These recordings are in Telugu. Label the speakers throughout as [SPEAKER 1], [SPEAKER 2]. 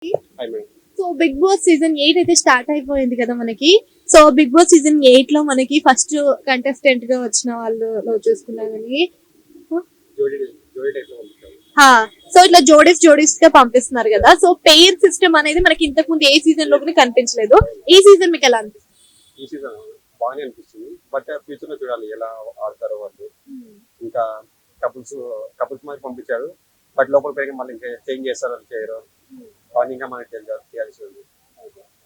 [SPEAKER 1] Hi madam.
[SPEAKER 2] So big Boss season 8 అయితే స్టార్ట్ అయిపోయింది కదా మనకి. సో బిగ్ బాస్ సీజన్ 8 లో మనకి ఫస్ట్ కంటెస్టెంట్ గా వచ్చిన వాళ్ళు చూసుకున్నా కానీ
[SPEAKER 1] జోడీ జోడీ టైప్లో పంపించాము.
[SPEAKER 2] సో ఇట్లా జోడీస్ గా పంపిస్తున్నారు కదా. సో పెయిర్ సిస్టమ్ అనేది మనకి ఇంతకు ముందు ఏ సీజన్ లో కూడా కనిపించలేదు. ఈ సీజన్ మీకు ఎలా అనిపిస్తుంది?
[SPEAKER 1] ఈ సీజన్ బాగానే అనిపిస్తుంది. బట్ ఫ్యూచర్ లో చూడాలి ఎలా ఆడతారో వాళ్ళు. ఇంకా కపుల్స్ కపుల్స్ మరి పంపించారు. బట్ లోపల పెరిగి మళ్ళీ ఇంకా చేంజ్ చేస్తారో చేయరు అవన్నీ ఇంకా మనకి తెలియాల్సి ఉంది.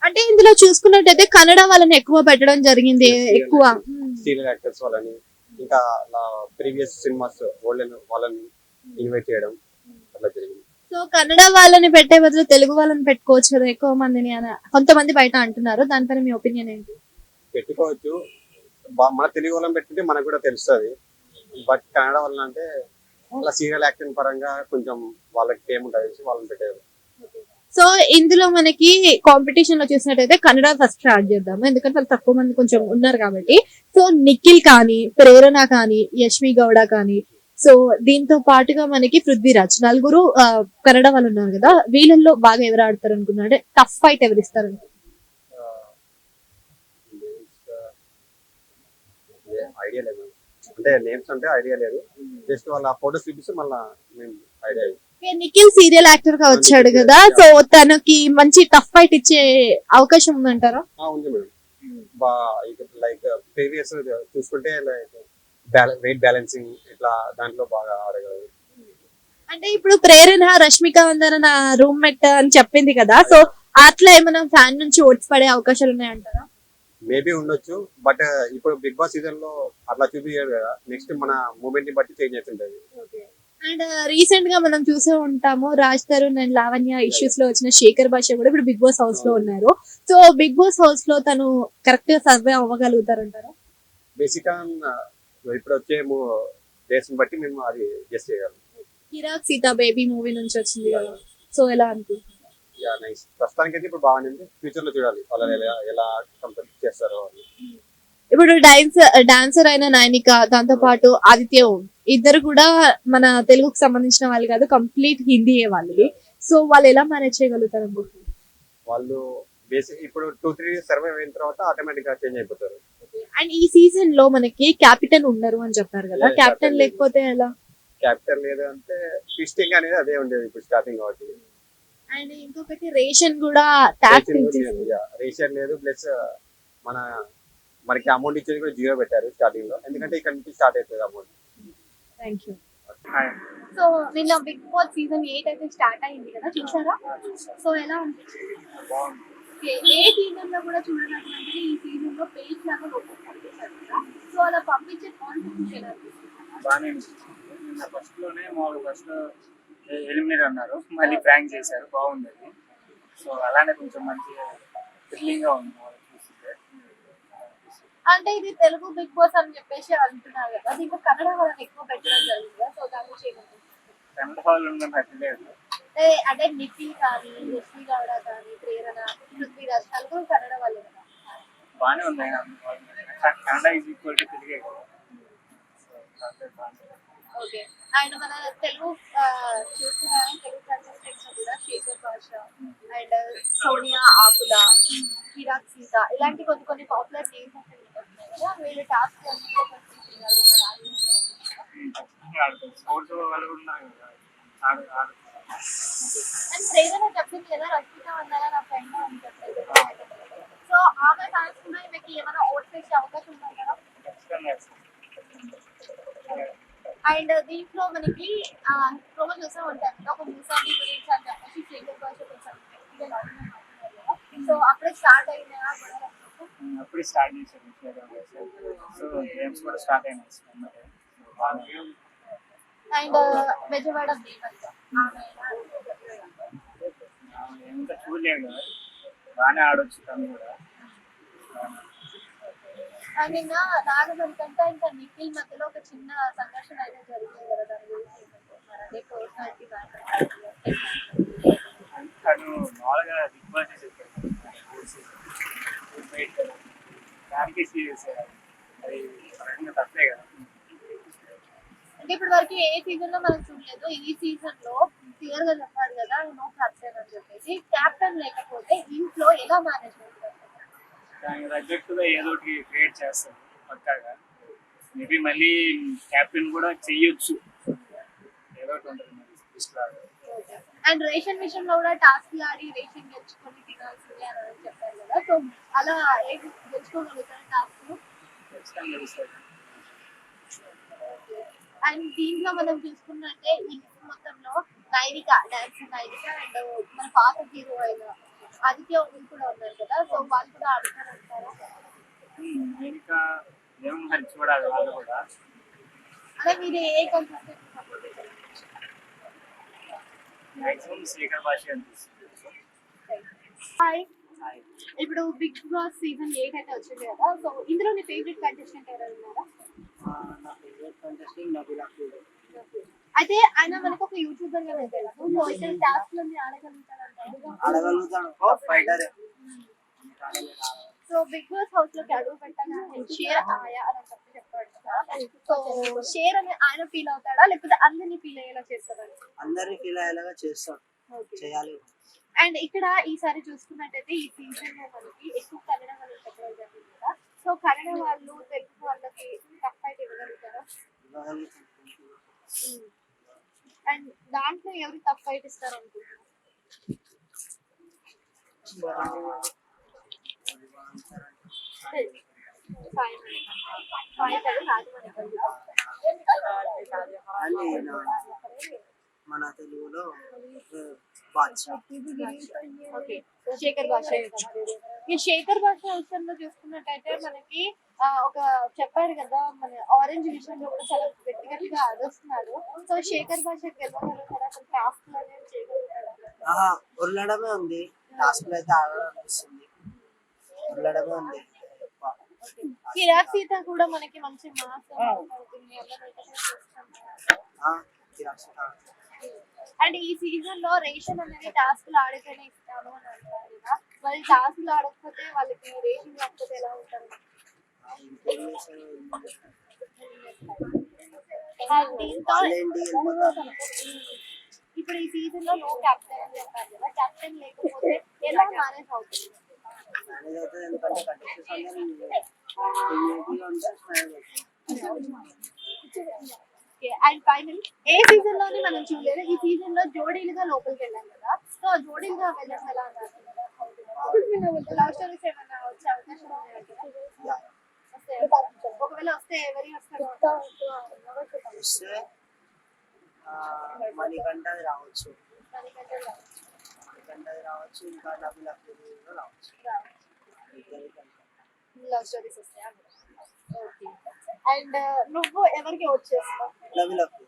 [SPEAKER 2] అంటే ఇందులో చూసుకున్నట్టయితే కన్నడ వాళ్ళని ఎక్కువ పెట్టడం జరిగింది. ఎక్కువ
[SPEAKER 1] సీనియర్ యాక్టర్స్ వాళ్ళని ఇంకా ప్రీవియస్ సినిమాస్ వాళ్ళని ఇన్వైట్ చేయడం అట్లా జరిగింది.
[SPEAKER 2] సో కన్నడ వాళ్ళని పెట్టే బదులు తెలుగు వాళ్ళని పెట్టుకోవచ్చు కదా ఎక్కువ మందిని అని కొంతమంది బయట అంటున్నారు. దానిపైన మీ ఒపీనియన్ ఏంటి?
[SPEAKER 1] పెట్టుకోవచ్చు. మన తెలుగు వాళ్ళని పెట్టుకుంటే మనకు కూడా తెలుస్తుంది. బట్ కన్నడ వాళ్ళని అంటే వాళ్ళ సీరియల్ యాక్టింగ్ పరంగా కొంచెం వాళ్ళకి ఫేమ్ ఉంటుంది, వాళ్ళని పెట్టారు.
[SPEAKER 2] సో ఇందులో మనకి కాంపిటీషన్ లో చూసినట్టయితే కన్నడ ఫస్ట్ స్టార్ట్ చేద్దాము, ఎందుకంటే వాళ్ళు తక్కువ మంది కొంచెం ఉన్నారు కాబట్టి. సో నిఖిల్ కానీ, ప్రేరణ కానీ, యశ్వి గౌడ కానీ, సో దీంతో పాటుగా మనకి పృథ్వీరాజ్, నలుగురు కన్నడ వాళ్ళు ఉన్నారు కదా. వీళ్ళల్లో బాగా ఎవరు ఆడతారు అనుకున్నా, అంటే టఫ్ ఫైట్ ఎవరు ఇస్తారు?
[SPEAKER 1] ఐడియా లేదు అంటే నేమ్స్ అంటే ఐడియా లేదు. జస్ట్ వాళ్ళ ఫోటోస్ చూపిస్తే మళ్ళీ మేము ఐడియా.
[SPEAKER 2] నిఖిల్ సీరియల్ యాక్టర్ గా వచ్చాడు కదా. సో తనకి మంచి టఫ్ ఫైట్ ఇచ్చే అవకాశం ఉందంటారా?
[SPEAKER 1] ఉంది మేడం. లైక్ ప్రీవియస్ చూసుకుంటే లైక్ వెయిట్ బ్యాలెన్సింగ్ ఇట్లా దాంట్లో బాగా ఆడగలరు.
[SPEAKER 2] అంటే ఇప్పుడు ప్రేరణ రష్మిక అందరూ నా రూమ్మేట్ అని చెప్పింది కదా. సో అట్లా ఏమైనా ఫ్యాన్ నుంచి ఓట్స్ పడే అవకాశాలు ఉన్నాయంటారా?
[SPEAKER 1] మేబీ ఉండొచ్చు. బట్ ఇప్పుడు బిగ్ బాస్ సీజన్ లో అట్లా చూపించారు కదా. నెక్స్ట్ మన మూమెంట్ ని బట్టి చేంజ్ అవుతుంటది.
[SPEAKER 2] అండ్ రీసెంట్ గా మనం చూసే ఉంటాము, రాజ్ తరుణ్ అండ్ లావణ్య ఇష్యూస్ లో వచ్చిన శేఖర్ భాష కూడా ఇప్పుడు బిగ్ బాస్ హౌస్ లో ఉన్నారు. సో బిగ్ బాస్ హౌస్ లో తను కరెక్ట్ గా సర్వే అవ్వగలుగుతారంటారా?
[SPEAKER 1] బేసిక్ గా ఇప్పుడు వచ్చే డేస్ బట్టి మేము అది గెస్ చేయగలం.
[SPEAKER 2] కిరాక్ సీత బేబీ మూవీ నుంచి వచ్చింది కదా. సో ఎలా అనుకుంటున్నారు?
[SPEAKER 1] నైస్. ప్రస్తుతానికి అయితే ఇప్పుడు బాగానే ఉంది. ఫ్యూచర్ లో చూడాలి వాళ్ళు ఎలా కంప్లీట్ చేస్తారో.
[SPEAKER 2] ఇప్పుడు డాన్సర్ అయిన నైనిక, దాంతో పాటు ఆదిత్య ఓం, ఇద్దరు కూడా మన తెలుగుకు సంబంధించిన వాళ్ళు కాదు, కంప్లీట్ హిందీ వాళ్ళది. సో వాళ్ళు ఎలా మేనేజ్ చేయగలుగుతారు అనుకుంటున్నారు?
[SPEAKER 1] వాళ్ళు బేసిక్ ఇప్పుడు 2-3 సర్వే అయిన తర్వాత ఆటోమేటిక్ గా చేంజ్ అయిపోతారు.
[SPEAKER 2] అండ్ ఈ సీజన్ లో మనకి క్యాపిటన్ ఉండరు అని చెప్పారు కదా. క్యాప్టెన్ లేకపోతే ఎలా?
[SPEAKER 1] క్యాప్టెన్ లేదు అంటే ట్విస్టింగ్ అనేది అదే ఉండేది ఇప్పుడు స్టార్టింగ్ కాబట్టి.
[SPEAKER 2] అండ్ ఇంకొకటి రేషన్ కూడా
[SPEAKER 1] రేషన్ లేదు. ప్లస్ మనకి అమౌంట్ ఇచ్చేది కూడా 0 పెట్టారు స్టార్టింగ్ లో. ఎందుకంటే ఇక్కడ నుంచి స్టార్ట్ అవుతుంది అమౌంట్.
[SPEAKER 2] Thank you. సో నిన్న బిగ్ బాస్ సీజన్ 8 అయితే స్టార్ట్ అయింది కదా, చూసారా? సో ఎలా అనిపించింది? ఏ సీజన్ లో కూడా చూడడానికి ఈ సీజన్ లో పేజ్ లాగా పంపించారు కదా. సో అలా పంపించే కాన్సెప్ట్ ఎలా
[SPEAKER 3] బాగానే నిన్న ఫస్ట్ లోనే ఫస్ట్ ఎలిమినేట్ అన్నారు, మళ్ళీ ప్రాంక్ చేశారు, బాగుంది అది. సో అలానే కొంచెం మంచిగా థ్రిల్లింగ్ గా ఉంది చూస్తుంటే.
[SPEAKER 2] అంటే ఇది తెలుగు బిగ్ బాస్ అని చెప్పేసి అంటున్నారు కదా, దీంట్లో కన్నడ వాళ్ళని ఎక్కువ పెట్టడం జరిగింది కదా. సో దాని గురించి
[SPEAKER 3] కన్నడ వాళ్ళు ఉండడం లేదు.
[SPEAKER 2] అంటే నిఖిల్ కానీ, యశ్వి గౌడ కానీ, ప్రేరణ, పృథ్వీరాజ్, నలుగురు కన్నడ వాళ్ళు కదా.
[SPEAKER 3] బాగానే ఉంది. కన్నడ ఈజ్ ఈక్వల్ టు తెలుగే కదా.
[SPEAKER 2] ఓకే. అండ్ మన తెలుగు చూస్తున్నా, తెలుగు కంటెస్టెంట్స్ కూడా శేఖర్ భాష అండ్ సోనియా ఆకుల, కిరాక్ సీత, ఇలాంటి కొన్ని పాపులర్ నేమ్స్ ఉంటాయి కదా. వీళ్ళు టాస్క్
[SPEAKER 3] స్పోర్ట్స్ వాళ్ళు కూడా ఉన్నారు కదా.
[SPEAKER 2] అండ్ ప్రేరణ చెప్పింది కదా, రష్మిక వందల నా ఫ్రెండ్ అని చెప్పేది. సో ఆమె ఫ్యాన్స్ కూడా ఈమెకి ఏమైనా ఓట్ చేసే అవకాశం ఉంది కదా. అండ్ దీంట్లో మనకి ప్రోమో చూసే ఉంటాను, ఒక మూసాన్ని గురించి అని చెప్పేసి శేఖర్ భాష కొంచెం సో అప్పుడే స్టార్ట్ అయినా
[SPEAKER 3] అప్పుడే స్టార్ట్ చేశారు. సో గేమ్స్ కూడా స్టార్ట్ అయినాయి.
[SPEAKER 2] అండ్ బెజవాడ
[SPEAKER 3] ఏమంతా చూడలేదు కదా, బాగానే ఆడొచ్చు తను కూడా.
[SPEAKER 2] అండ్ నిన్న నాగమణి కంటే ఇంకా నిఖిల్ మధ్యలో ఒక చిన్న సంఘర్షణ అయితే జరిగింది కదా, దాని గురించి ఏమంటున్నారంటే పర్సనాలిటీ
[SPEAKER 3] తను మామూలుగా బిగ్ బాస్ చెప్పారు దానికి సీరియస్ అది తప్పే కదా.
[SPEAKER 2] అంటే ఇప్పటి వరకు ఏ సీజన్ లో మనం చూడలేదు, ఈ సీజన్ లో క్లియర్ గా చెప్పాడు కదా నో క్యాప్టెన్ అని చెప్పేసి. క్యాప్టెన్ లేకపోతే ఇంట్లో ఎలా మేనేజ్ చేస్తారు?
[SPEAKER 3] దానికి తగ్గట్టుగా ఏదో ఒకటి క్రియేట్ చేస్తాను పక్కాగా. మేబీ మళ్ళీ క్యాప్టెన్ కూడా చెయ్యొచ్చు, ఏదో ఒకటి ఉంటుంది మరి లిస్ట్ లాగా.
[SPEAKER 2] అండ్ రేషన్ విషయంలో కూడా టాస్క్ ఆడి రేషన్ గెలుచుకొని తినాల్సిందే అని చెప్పారు కదా. సో అలా గెలుచుకోగలుగుతారు టాస్క్.
[SPEAKER 3] ఖచ్చితంగా తెలుస్తుంది.
[SPEAKER 2] అండ్ దీంట్లో మనం చూసుకున్నట్టే ఈ మొత్తంలో నైనిక డాన్స్ నైనిక అండ్ మన పాత హీరో అయిన ఆదిత్య కూడా ఉన్నారు కదా. సో వాళ్ళు కూడా ఆడుతారంటారా?
[SPEAKER 3] ఇంకా ఏమో మరి చూడాలి వాళ్ళు కూడా.
[SPEAKER 2] అదే మీరు ఏ కంటెస్టెంట్ సపోర్ట్ చేస్తారు?
[SPEAKER 3] మాక్సిమం శేఖర్ భాష అనిపిస్తుంది.
[SPEAKER 2] హాయ్, ఇప్పుడు బిగ్ బాస్ సీజన్ 8 అయితే వచ్చింది కదా. సో ఇందులో మీ ఫేవరెట్ కంటెస్టెంట్ ఎవరు ఉన్నారా?
[SPEAKER 3] నా ఫేవరెట్ కంటెస్టెంట్ నబీలా ఫీల్.
[SPEAKER 2] అయితే ఆయన మనకు ఒక యూట్యూబర్ గా తెలుసు. సో ఇక్కడ టాస్క్ లన్నీ ఆడగలుగుతారంటారు.
[SPEAKER 3] ఆడగలుగుతాడు, fighter.
[SPEAKER 2] So big Boss house లోకి అడుగు పెట్టగానే షేర్ ఆయా అని చెప్పాడు కదా. సో షేర్ అని ఆయన ఫీల్ అవుతాడా లేకపోతే అందరినీ ఫీల్ అయ్యేలా చేస్తాడా?
[SPEAKER 4] అందరినీ ఫీల్ అయ్యేలాగా చేస్తాడు, చేయాలి.
[SPEAKER 2] అండ్ ఇక్కడ ఈసారి చూసుకున్నట్టయితే ఈ సీజన్ లో మనకి ఎక్కువ కన్నడ వాళ్ళు చెప్పడం జరిగింది కదా. సో కన్నడ వాళ్ళు తెలుగు వాళ్ళకి టఫ్ ఫైట్ ఇవ్వగలుగుతారా? అండ్ దాంట్లో ఎవరు టఫ్ ఫైట్ ఇస్తారు అనుకుంటున్నారు?
[SPEAKER 4] అని మన తెలుగులో బాద్షా.
[SPEAKER 2] ఓకే, శేఖర్ భాష. ఈ శేఖర్ భాష విషయంలో చూసుకున్నట్టయితే మనకి ఒక చెప్పాడు కదా మన ఆరెంజ్ విషయంలో కూడా చాలా గట్టి గట్టిగా అరుస్తున్నాడు. సో శేఖర్ భాష గెలవగలుగుతాడు అసలు టాస్క్ అనేది చేయగలుగుతాడు?
[SPEAKER 4] ఉర్లడమే ఉంది, టాస్క్ లో అయితే ఆడడం అనిపిస్తుంది, ఉర్లడమే ఉంది.
[SPEAKER 2] కిరాక్ సీత కూడా మనకి మంచి మార్క్స్ అండ్ ఈ సీజన్ లో రేషన్ అనేది టాస్క్ లో ఆడితేనే ఇస్తాను అని అంటారు కదా. మరి టాస్క్ లో ఆడకపోతే వాళ్ళకి రేషన్ కాకపోతే ఎలా ఉంటారు? ఇప్పుడు ఈ సీజన్ లో నో క్యాప్టెన్ అని చెప్పారు కదా. క్యాప్టెన్ లేకపోతే ఎలా మేనేజ్ అవుతుంది? అండ్ ఫైనల్ ఏ సీజన్ లోని మనం చూడలేదు, ఈ సీజన్ లో జోడీలుగా లోపలికి వెళ్ళాం కదా. సో జోడీలుగా వెళ్ళడం ఎలా అన్నారు? లవ్ స్టోరీస్ ఏమన్నా వచ్చే అవకాశం ఉన్నాయంటారా? ఒకవేళ వస్తే ఎవరి వస్తారు?
[SPEAKER 4] వస్తే మణికంఠది రావచ్చు, మణికంఠది రావచ్చు, ఇంకా నబీలా ఫీల్ రావచ్చు.
[SPEAKER 2] లవ్ స్టోరీస్ వస్తాయా? ఓకే. అండ్ నువ్వు ఎవరికి ఓట్ చేస్తావు?
[SPEAKER 4] నబీలా ఫీల్.